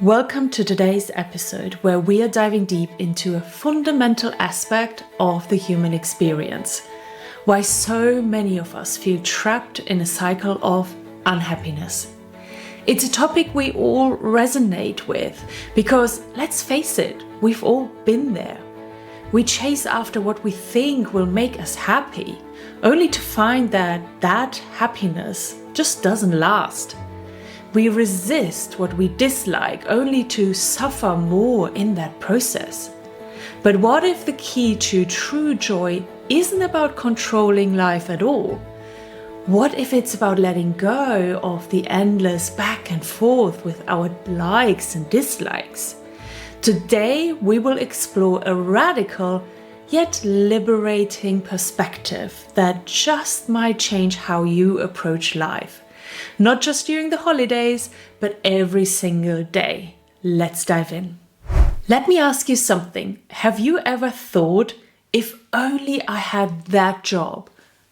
Welcome to today's episode where we are diving deep into a fundamental aspect of the human experience. Why so many of us feel trapped in a cycle of unhappiness. It's a topic we all resonate with because, let's face it, we've all been there. We chase after what we think will make us happy, only to find that happiness just doesn't last. We resist what we dislike only to suffer more in that process. But what if the key to true joy isn't about controlling life at all? What if it's about letting go of the endless back and forth with our likes and dislikes? Today we will explore a radical yet liberating perspective that just might change how you approach life. Not just during the holidays, but every single day. Let's dive in. Let me ask you something. Have you ever thought, if only I had that job,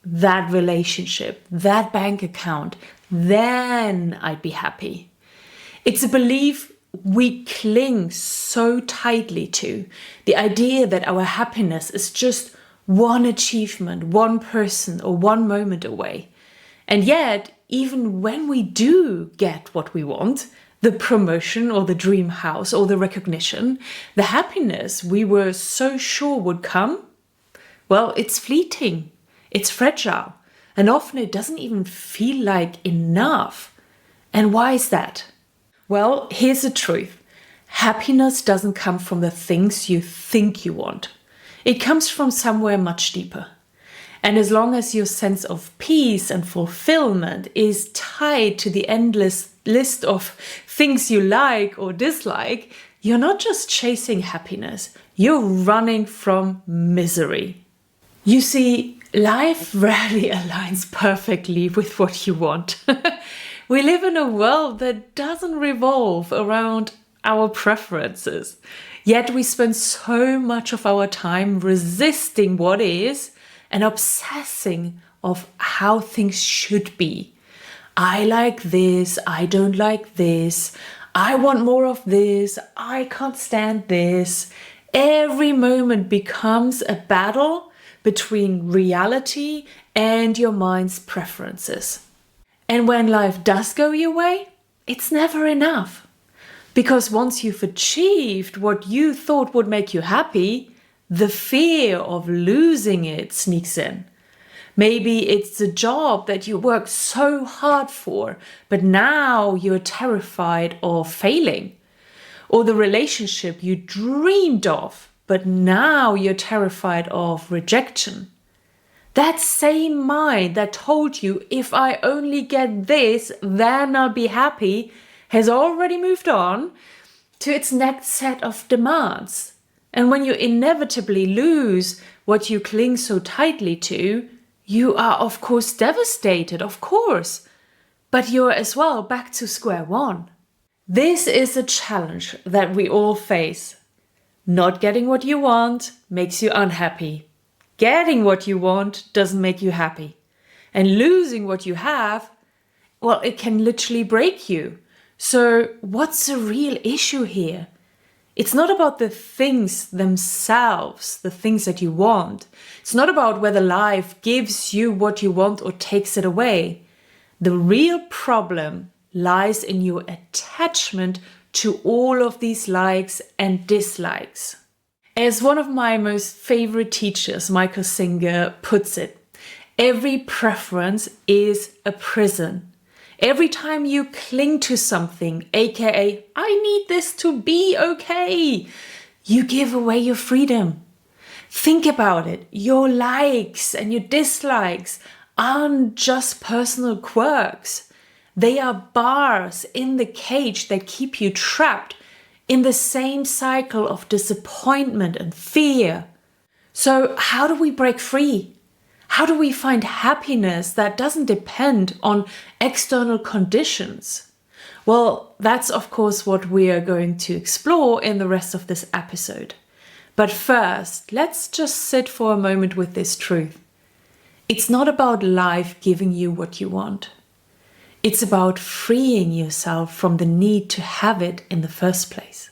that relationship, that bank account, then I'd be happy? It's a belief we cling so tightly to. The idea that our happiness is just one achievement, one person, or one moment away. And yet, even when we do get what we want, the promotion or the dream house or the recognition, the happiness we were so sure would come, well, it's fleeting, it's fragile, and often it doesn't even feel like enough. And why is that? Well, here's the truth. Happiness doesn't come from the things you think you want. It comes from somewhere much deeper. And as long as your sense of peace and fulfillment is tied to the endless list of things you like or dislike, you're not just chasing happiness, you're running from misery. You see, life rarely aligns perfectly with what you want. We live in a world that doesn't revolve around our preferences. Yet we spend so much of our time resisting what is and obsessing of how things should be. I like this, I don't like this, I want more of this, I can't stand this. Every moment becomes a battle between reality and your mind's preferences. And when life does go your way, it's never enough. Because once you've achieved what you thought would make you happy, the fear of losing it sneaks in. Maybe it's the job that you worked so hard for, but now you're terrified of failing. Or the relationship you dreamed of, but now you're terrified of rejection. That same mind that told you, if I only get this, then I'll be happy, has already moved on to its next set of demands. And when you inevitably lose what you cling so tightly to, you are of course devastated, of course. But you're as well back to square one. This is a challenge that we all face. Not getting what you want makes you unhappy. Getting what you want doesn't make you happy. And losing what you have, well, it can literally break you. So what's the real issue here? It's not about the things themselves, the things that you want. It's not about whether life gives you what you want or takes it away. The real problem lies in your attachment to all of these likes and dislikes. As one of my most favorite teachers, 𝗖𝗛𝗔𝗣𝗧𝗘𝗥𝗦, puts it, every preference is a prison. Every time you cling to something, aka, I need this to be okay, you give away your freedom. Think about it. Your likes and your dislikes aren't just personal quirks. They are bars in the cage that keep you trapped in the same cycle of disappointment and fear. So how do we break free? How do we find happiness that doesn't depend on external conditions? Well, that's of course what we are going to explore in the rest of this episode. But first, let's just sit for a moment with this truth. It's not about life giving you what you want. It's about freeing yourself from the need to have it in the first place.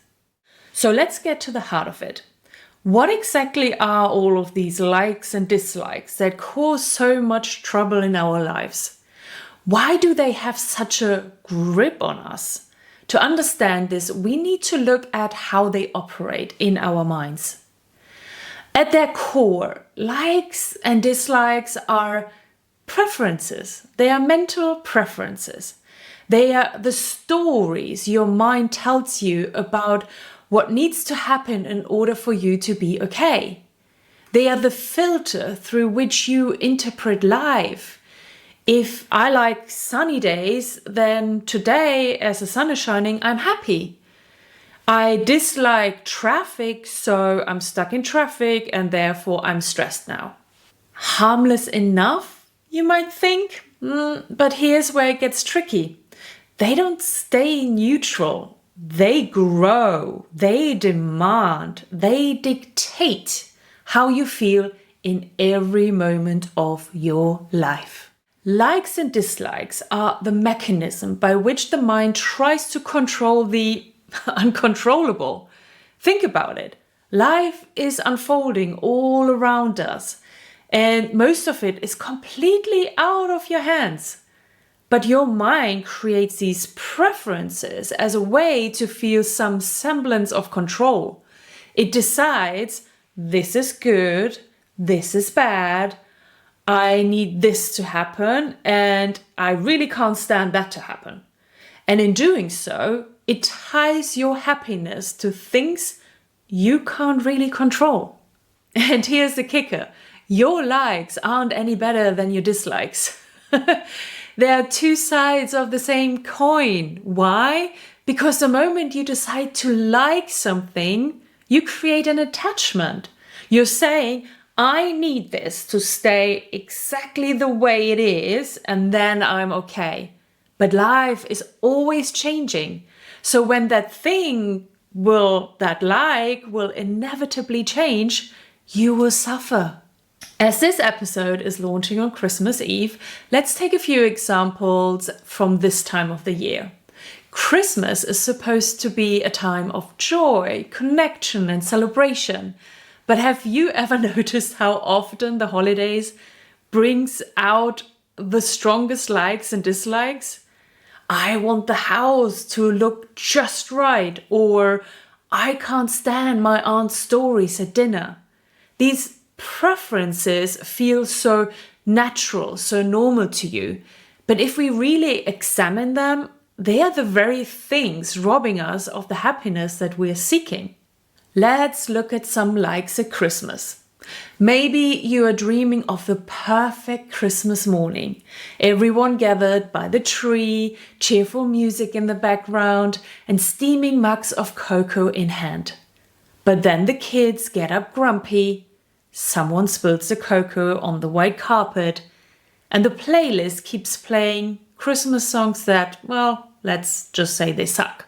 So let's get to the heart of it. What exactly are all of these likes and dislikes that cause so much trouble in our lives? Why do they have such a grip on us? To understand this, we need to look at how they operate in our minds. At their core, likes and dislikes are preferences. They are mental preferences. They are the stories your mind tells you about what needs to happen in order for you to be okay. They are the filter through which you interpret life. If I like sunny days, then today, as the sun is shining, I'm happy. I dislike traffic, so I'm stuck in traffic and therefore I'm stressed now. Harmless enough, you might think, but here's where it gets tricky. They don't stay neutral. They grow, they demand, they dictate how you feel in every moment of your life. Likes and dislikes are the mechanism by which the mind tries to control the uncontrollable. Think about it. Life is unfolding all around us, and most of it is completely out of your hands. But your mind creates these preferences as a way to feel some semblance of control. It decides, this is good, this is bad, I need this to happen, and I really can't stand that to happen. And in doing so, it ties your happiness to things you can't really control. And here's the kicker. Your likes aren't any better than your dislikes. There are two sides of the same coin. Why? Because the moment you decide to like something, you create an attachment. You're saying, I need this to stay exactly the way it is, and then I'm okay. But life is always changing. So when that like will inevitably change, you will suffer. As this episode is launching on Christmas Eve, let's take a few examples from this time of the year. Christmas is supposed to be a time of joy, connection, and celebration. But have you ever noticed how often the holidays brings out the strongest likes and dislikes? I want the house to look just right, or I can't stand my aunt's stories at dinner. These preferences feel so natural, so normal to you. But if we really examine them, they are the very things robbing us of the happiness that we are seeking. Let's look at some likes at Christmas. Maybe you are dreaming of the perfect Christmas morning. Everyone gathered by the tree, cheerful music in the background, and steaming mugs of cocoa in hand. But then the kids get up grumpy, someone spills the cocoa on the white carpet, and the playlist keeps playing Christmas songs that, well, let's just say they suck.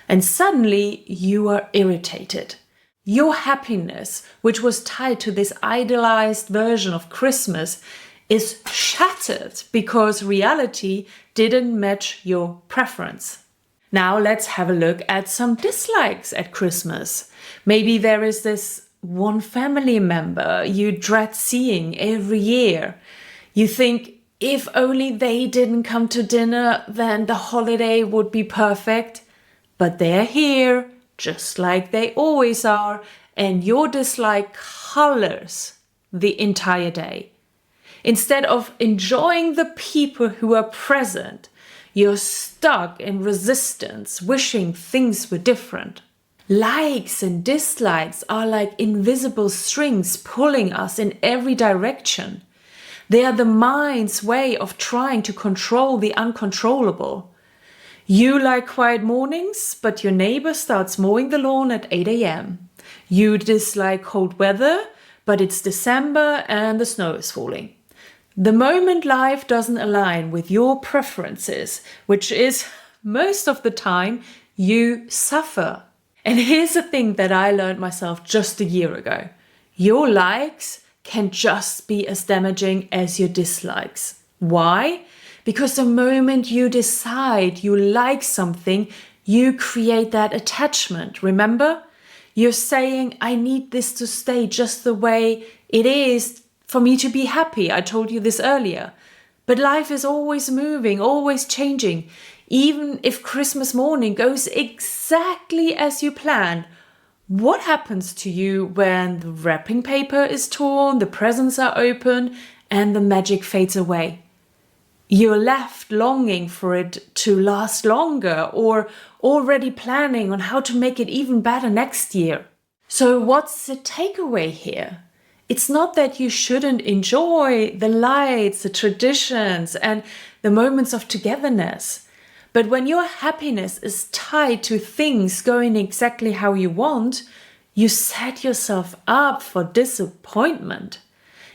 And suddenly you are irritated. Your happiness, which was tied to this idealized version of Christmas, is shattered because reality didn't match your preference. Now let's have a look at some dislikes at Christmas. Maybe there is this one family member you dread seeing every year. You think, if only they didn't come to dinner, then the holiday would be perfect. But they're here, just like they always are, and your dislike colors the entire day. Instead of enjoying the people who are present, you're stuck in resistance, wishing things were different. Likes and dislikes are like invisible strings pulling us in every direction. They are the mind's way of trying to control the uncontrollable. You like quiet mornings, but your neighbor starts mowing the lawn at 8 a.m. You dislike cold weather, but it's December and the snow is falling. The moment life doesn't align with your preferences, which is most of the time, you suffer. And here's the thing that I learned myself just a year ago. Your likes can just be as damaging as your dislikes. Why? Because the moment you decide you like something, you create that attachment. Remember? You're saying, I need this to stay just the way it is for me to be happy. I told you this earlier. But life is always moving, always changing. Even if Christmas morning goes exactly as you plan, what happens to you when the wrapping paper is torn, the presents are open, and the magic fades away? You're left longing for it to last longer or already planning on how to make it even better next year. So what's the takeaway here? It's not that you shouldn't enjoy the lights, the traditions, and the moments of togetherness. But when your happiness is tied to things going exactly how you want, you set yourself up for disappointment.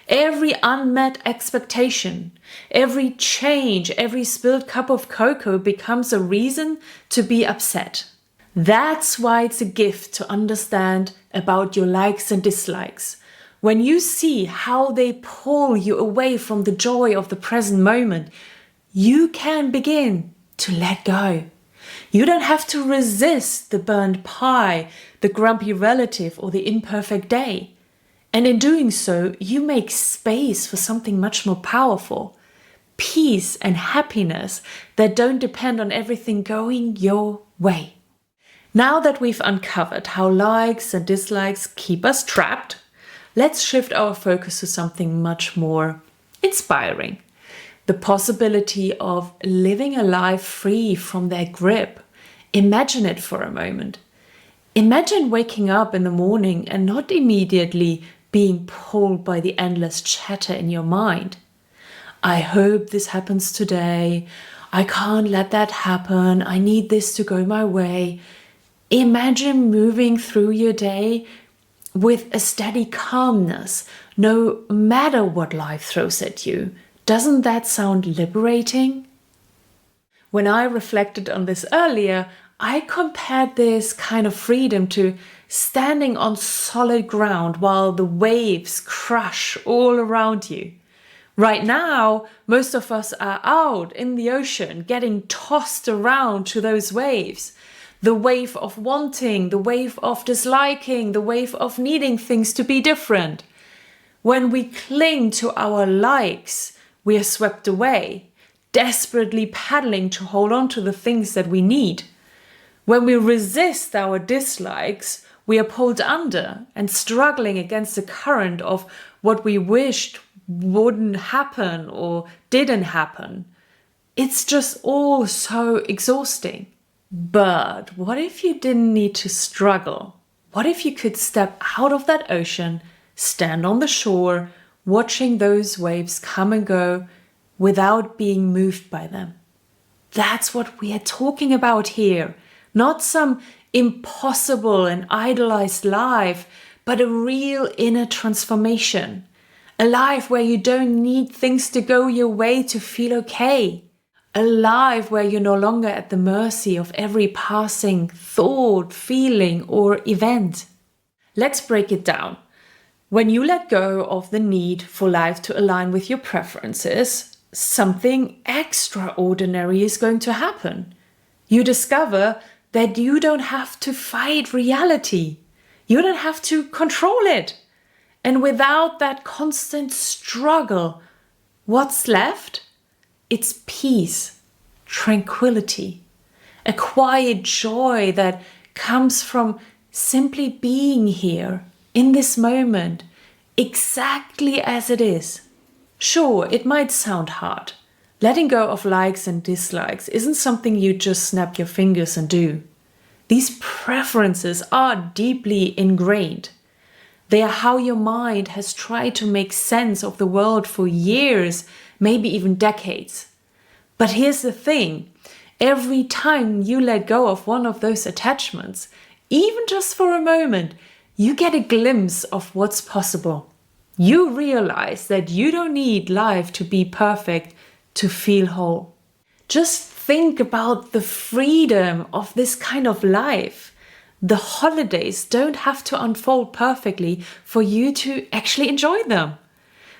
Every unmet expectation, every change, every spilled cup of cocoa becomes a reason to be upset. That's why it's a gift to understand about your likes and dislikes. When you see how they pull you away from the joy of the present moment, you can begin to let go. You don't have to resist the burnt pie, the grumpy relative, or the imperfect day. And in doing so, you make space for something much more powerful. Peace and happiness that don't depend on everything going your way. Now that we've uncovered how likes and dislikes keep us trapped, let's shift our focus to something much more inspiring. The possibility of living a life free from their grip. Imagine it for a moment. Imagine waking up in the morning and not immediately being pulled by the endless chatter in your mind. I hope this happens today. I can't let that happen. I need this to go my way. Imagine moving through your day with a steady calmness, no matter what life throws at you. Doesn't that sound liberating? When I reflected on this earlier, I compared this kind of freedom to standing on solid ground while the waves crush all around you. Right now, most of us are out in the ocean, getting tossed around to those waves. The wave of wanting, the wave of disliking, the wave of needing things to be different. When we cling to our likes, we are swept away, desperately paddling to hold on to the things that we need. When we resist our dislikes, we are pulled under and struggling against the current of what we wished wouldn't happen or didn't happen. It's just all so exhausting. But what if you didn't need to struggle? What if you could step out of that ocean, stand on the shore, watching those waves come and go without being moved by them? That's what we are talking about here. Not some impossible and idealized life, but a real inner transformation. A life where you don't need things to go your way to feel okay. A life where you're no longer at the mercy of every passing thought, feeling, or event. Let's break it down. When you let go of the need for life to align with your preferences, something extraordinary is going to happen. You discover that you don't have to fight reality. You don't have to control it. And without that constant struggle, what's left? It's peace, tranquility, a quiet joy that comes from simply being here in this moment, exactly as it is. Sure, it might sound hard. Letting go of likes and dislikes isn't something you just snap your fingers and do. These preferences are deeply ingrained. They are how your mind has tried to make sense of the world for years, maybe even decades. But here's the thing, every time you let go of one of those attachments, even just for a moment, you get a glimpse of what's possible. You realize that you don't need life to be perfect to feel whole. Just think about the freedom of this kind of life. The holidays don't have to unfold perfectly for you to actually enjoy them.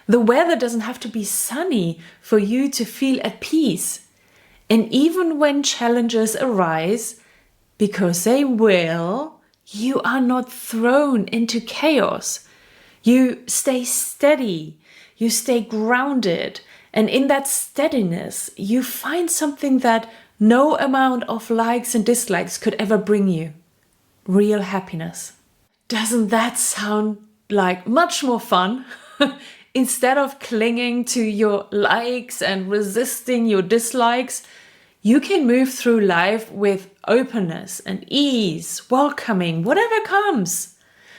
The weather doesn't have to be sunny for you to feel at peace. And even when challenges arise, because they will, you are not thrown into chaos. You stay steady, you stay grounded, and in that steadiness, you find something that no amount of likes and dislikes could ever bring you. Real happiness. Doesn't that sound like much more fun? Instead of clinging to your likes and resisting your dislikes, you can move through life with openness and ease, welcoming whatever comes.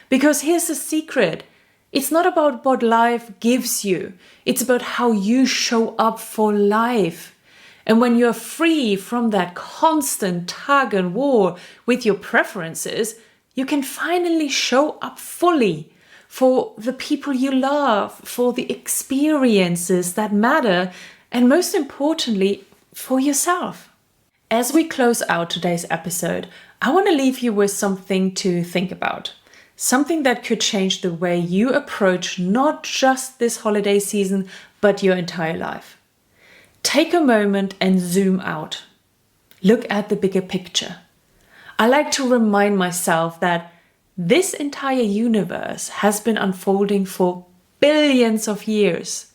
Because here's the secret. It's not about what life gives you. It's about how you show up for life. And when you're free from that constant tug and war with your preferences, you can finally show up fully for the people you love, for the experiences that matter, and most importantly, for yourself. As we close out today's episode, I want to leave you with something to think about. Something that could change the way you approach not just this holiday season, but your entire life. Take a moment and zoom out. Look at the bigger picture. I like to remind myself that this entire universe has been unfolding for billions of years.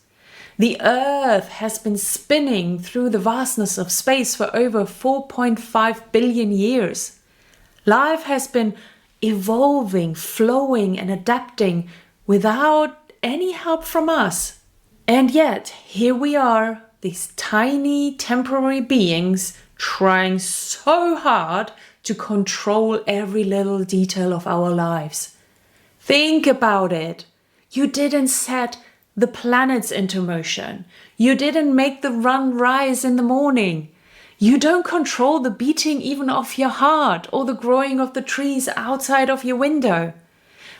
The Earth has been spinning through the vastness of space for over 4.5 billion years. Life has been evolving, flowing, and adapting without any help from us. And yet, here we are, these tiny temporary beings trying so hard to control every little detail of our lives. Think about it. You didn't set the planets into motion. You didn't make the sun rise in the morning. You don't control the beating even of your heart or the growing of the trees outside of your window.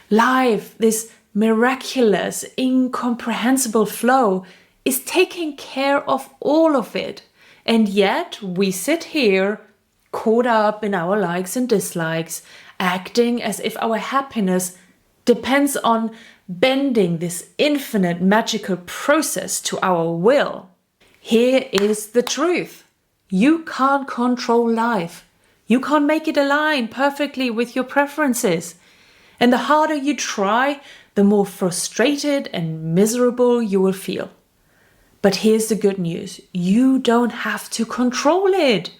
Life, this miraculous, incomprehensible flow, is taking care of all of it. And yet we sit here, caught up in our likes and dislikes, acting as if our happiness depends on bending this infinite magical process to our will. Here is the truth. You can't control life. You can't make it align perfectly with your preferences. And the harder you try, the more frustrated and miserable you will feel. But here's the good news. You don't have to control it.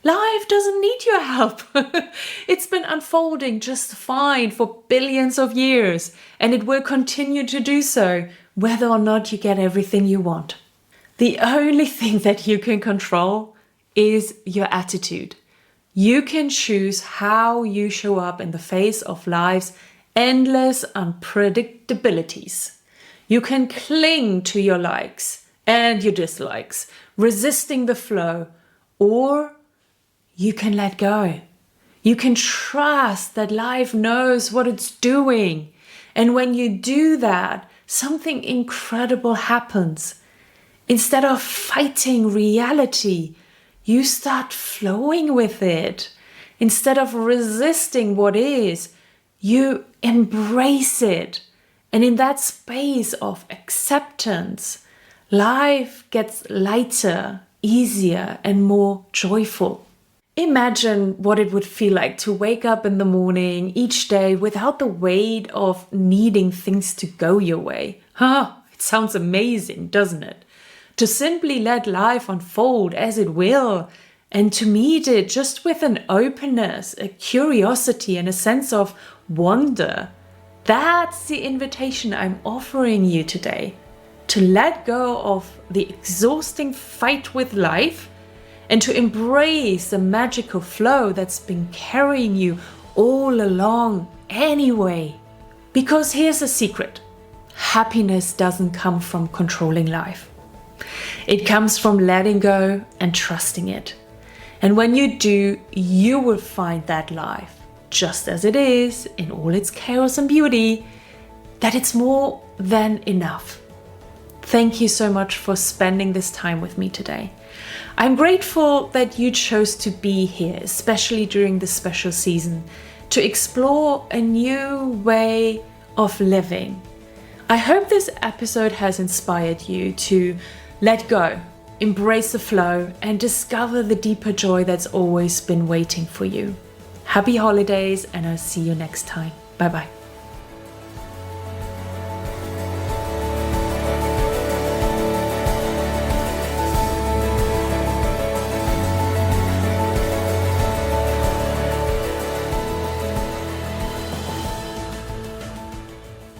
Life doesn't need your help. It's been unfolding just fine for billions of years, and it will continue to do so, whether or not you get everything you want. The only thing that you can control is your attitude. You can choose how you show up in the face of life's endless unpredictabilities. You can cling to your likes and your dislikes, resisting the flow, or you can let go. You can trust that life knows what it's doing. And when you do that, something incredible happens. Instead of fighting reality, you start flowing with it. Instead of resisting what is, you embrace it. And in that space of acceptance, life gets lighter, easier, and more joyful. Imagine what it would feel like to wake up in the morning each day without the weight of needing things to go your way. It sounds amazing, doesn't it? To simply let life unfold as it will, and to meet it just with an openness, a curiosity, and a sense of wonder. That's the invitation I'm offering you today. To let go of the exhausting fight with life and to embrace the magical flow that's been carrying you all along anyway. Because here's a secret. Happiness doesn't come from controlling life. It comes from letting go and trusting it. And when you do, you will find that life, just as it is, in all its chaos and beauty, that it's more than enough. Thank you so much for spending this time with me today. I'm grateful that you chose to be here, especially during this special season, to explore a new way of living. I hope this episode has inspired you to let go, embrace the flow, and discover the deeper joy that's always been waiting for you. Happy holidays, and I'll see you next time. Bye bye.